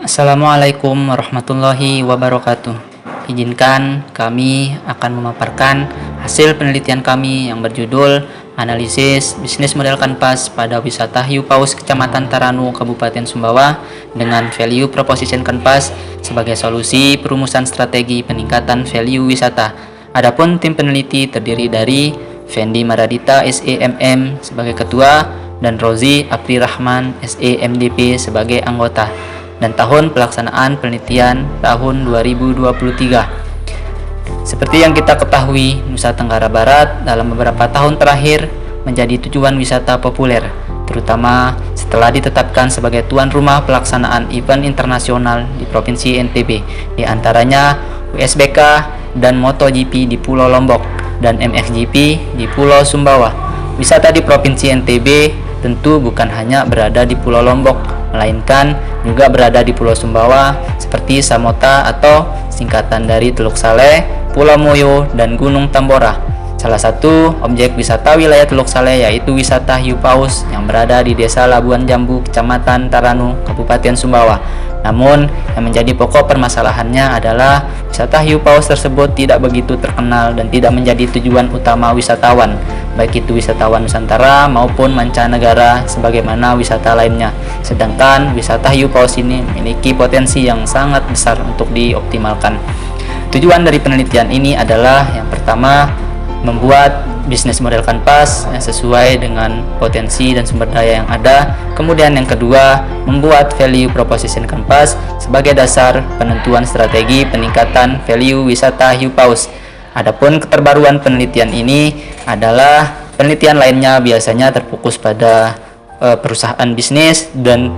Assalamualaikum warahmatullahi wabarakatuh. Izinkan kami akan memaparkan hasil penelitian kami yang berjudul Analisis Bisnis Model Kanvas pada Wisata Hiu Paus Kecamatan Taranu, Kabupaten Sumbawa dengan Value Proposition Kanvas sebagai solusi perumusan strategi peningkatan value wisata. Adapun tim peneliti terdiri dari Fendi Maradita SEMM sebagai ketua dan Rozi Apri Rahman SEMDP sebagai anggota. Dan tahun pelaksanaan penelitian tahun 2023. Seperti yang kita ketahui, Nusa Tenggara Barat dalam beberapa tahun terakhir menjadi tujuan wisata populer, terutama setelah ditetapkan sebagai tuan rumah pelaksanaan event internasional di Provinsi NTB, di antaranya USBK dan MotoGP di Pulau Lombok dan MXGP di Pulau Sumbawa. Wisata di Provinsi NTB tentu bukan hanya berada di Pulau Lombok, melainkan juga berada di Pulau Sumbawa seperti Samota atau singkatan dari Teluk Saleh, Pulau Moyo, dan Gunung Tambora. Salah satu objek wisata wilayah Teluk Saleh yaitu wisata hiu paus yang berada di Desa Labuan Jambu, Kecamatan Taranu, Kabupaten Sumbawa. Namun, yang menjadi pokok permasalahannya adalah wisata hiu paus tersebut tidak begitu terkenal dan tidak menjadi tujuan utama wisatawan, baik itu wisatawan Nusantara maupun mancanegara sebagaimana wisata lainnya. Sedangkan wisata hiu paus ini memiliki potensi yang sangat besar untuk dioptimalkan. Tujuan dari penelitian ini adalah yang pertama, membuat bisnis model kanvas yang sesuai dengan potensi dan sumber daya yang ada. Kemudian yang kedua, membuat value proposition kanvas sebagai dasar penentuan strategi peningkatan value wisata hiu paus. Adapun keterbaruan penelitian ini adalah penelitian lainnya biasanya terfokus pada perusahaan bisnis dan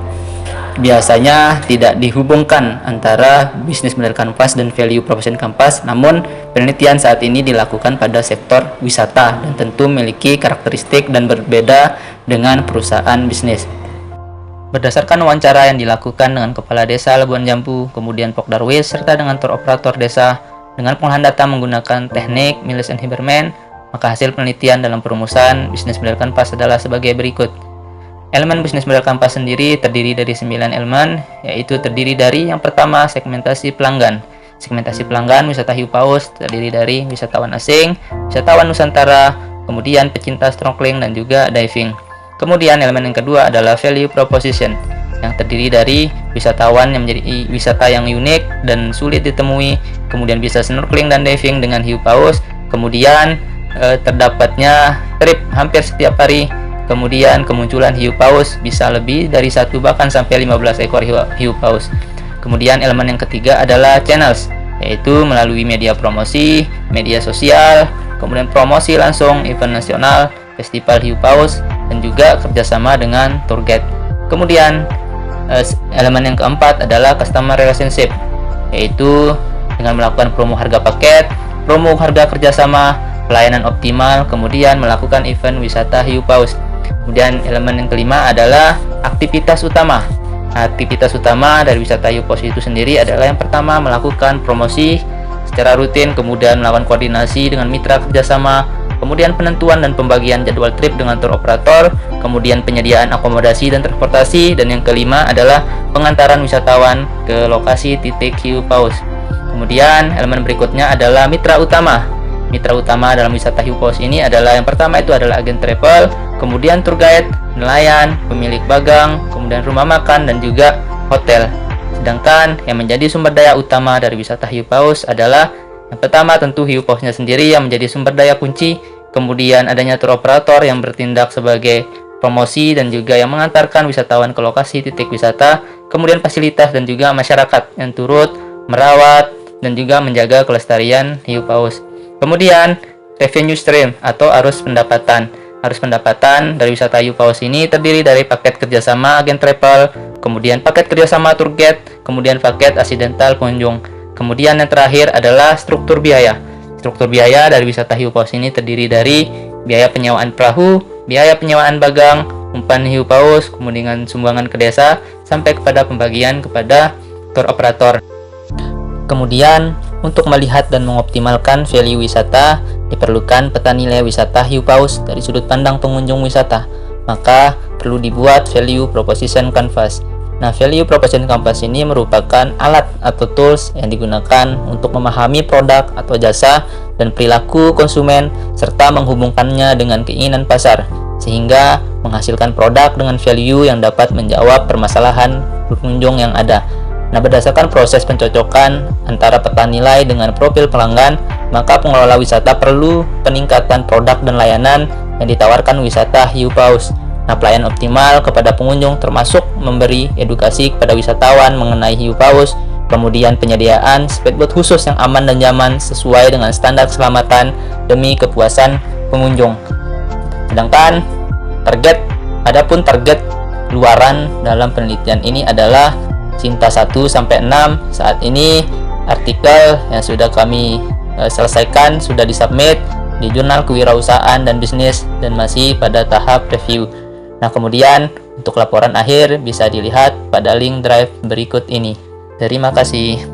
biasanya tidak dihubungkan antara bisnis model kanvas dan value proposition kanvas. Namun penelitian saat ini dilakukan pada sektor wisata dan tentu memiliki karakteristik dan berbeda dengan perusahaan bisnis. Berdasarkan wawancara yang dilakukan dengan Kepala Desa Labuan Jambu, kemudian Pokdarwis, serta dengan tour operator desa dengan pengolahan data menggunakan teknik Miles and Huberman, maka hasil penelitian dalam perumusan bisnis model kanvas adalah sebagai berikut. Elemen bisnis model kanvas sendiri terdiri dari 9 elemen, yaitu terdiri dari yang pertama, segmentasi pelanggan. Segmentasi pelanggan wisata hiu paus terdiri dari wisatawan asing, wisatawan Nusantara, kemudian pecinta snorkeling dan juga diving. Kemudian elemen yang kedua adalah value proposition, yang terdiri dari wisatawan yang menjadi wisata yang unik dan sulit ditemui, kemudian bisa snorkeling dan diving dengan hiu paus, kemudian terdapatnya trip hampir setiap hari. Kemudian kemunculan hiu paus bisa lebih dari 1 bahkan sampai 15 ekor hiu paus. Kemudian elemen yang ketiga adalah channels, yaitu melalui media promosi, media sosial, kemudian promosi langsung event nasional, festival hiu paus, dan juga kerjasama dengan tour guide. Kemudian elemen yang keempat adalah customer relationship, yaitu dengan melakukan promo harga paket, promo harga kerjasama, pelayanan optimal, kemudian melakukan event wisata hiu paus. Kemudian elemen yang kelima adalah aktivitas utama. Aktivitas utama dari wisata hiu paus itu sendiri adalah yang pertama, melakukan promosi secara rutin, kemudian melakukan koordinasi dengan mitra kerjasama, kemudian penentuan dan pembagian jadwal trip dengan tour operator, kemudian penyediaan akomodasi dan transportasi, dan yang kelima adalah pengantaran wisatawan ke lokasi titik hiu paus. Kemudian elemen berikutnya adalah mitra utama. Mitra utama dalam wisata hiu paus ini adalah yang pertama itu adalah agen travel, kemudian tour guide, nelayan, pemilik bagang, kemudian rumah makan, dan juga hotel. Sedangkan yang menjadi sumber daya utama dari wisata hiu paus adalah yang pertama tentu hiu pausnya sendiri yang menjadi sumber daya kunci, kemudian adanya tour operator yang bertindak sebagai promosi dan juga yang mengantarkan wisatawan ke lokasi titik wisata, kemudian fasilitas dan juga masyarakat yang turut merawat dan juga menjaga kelestarian hiu paus. Kemudian revenue stream atau arus pendapatan. Arus pendapatan dari wisata hiu paus ini terdiri dari paket kerjasama agen travel, kemudian paket kerjasama tour guide, kemudian paket aksidental pengunjung. Kemudian yang terakhir adalah struktur biaya. Struktur biaya dari wisata hiu paus ini terdiri dari biaya penyewaan perahu, biaya penyewaan bagang, umpan hiu paus, kemudian sumbangan ke desa, sampai kepada pembagian kepada tour operator. Kemudian, untuk melihat dan mengoptimalkan value wisata, diperlukan peta nilai wisata hiu paus dari sudut pandang pengunjung wisata. Maka, perlu dibuat value proposition canvas. Nah, value proposition compass ini merupakan alat atau tools yang digunakan untuk memahami produk atau jasa dan perilaku konsumen serta menghubungkannya dengan keinginan pasar, sehingga menghasilkan produk dengan value yang dapat menjawab permasalahan pengunjung yang ada. Nah, berdasarkan proses pencocokan antara peta nilai dengan profil pelanggan, maka pengelola wisata perlu peningkatan produk dan layanan yang ditawarkan wisata hiu paus. Nah, pelayanan optimal kepada pengunjung termasuk memberi edukasi kepada wisatawan mengenai hiu paus, kemudian penyediaan speedboat khusus yang aman dan nyaman sesuai dengan standar keselamatan demi kepuasan pengunjung. Sedangkan adapun target luaran dalam penelitian ini adalah Cinta 1-6. Saat ini artikel yang sudah kami selesaikan sudah disubmit di Jurnal Kewirausahaan dan Bisnis dan masih pada tahap review. Nah, kemudian untuk laporan akhir bisa dilihat pada link drive berikut ini. Terima kasih.